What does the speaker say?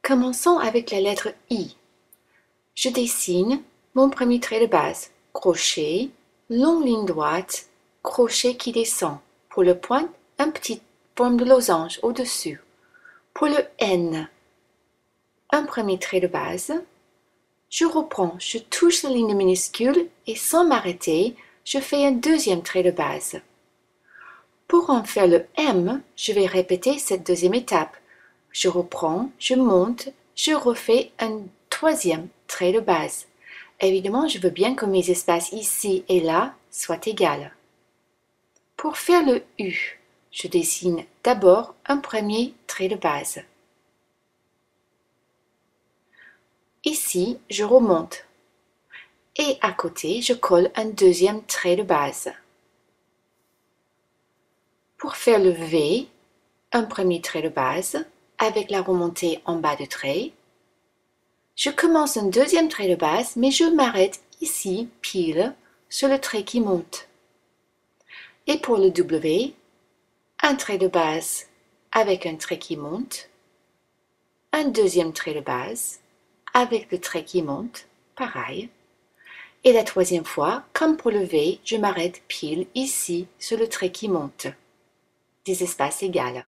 Commençons avec la lettre I. Je dessine mon premier trait de base, crochet, longue ligne droite, crochet qui descend. Pour le point, un petit forme de losange au-dessus. Pour le N, un premier trait de base. Je reprends, je touche la ligne minuscule et sans m'arrêter, je fais un deuxième trait de base. Pour en faire le M, je vais répéter cette deuxième étape. Je reprends, je monte, je refais un troisième trait de base. Évidemment, je veux bien que mes espaces ici et là soient égaux. Pour faire le U, je dessine d'abord un premier trait de base. Ici, je remonte. Et à côté, je colle un deuxième trait de base. Pour faire le V, un premier trait de base avec la remontée en bas du trait. Je commence un deuxième trait de base, mais je m'arrête ici, pile, sur le trait qui monte. Et pour le W, un trait de base avec un trait qui monte, un deuxième trait de base avec le trait qui monte, pareil. Et la troisième fois, comme pour le V, je m'arrête pile ici sur le trait qui monte. Des espaces égaux.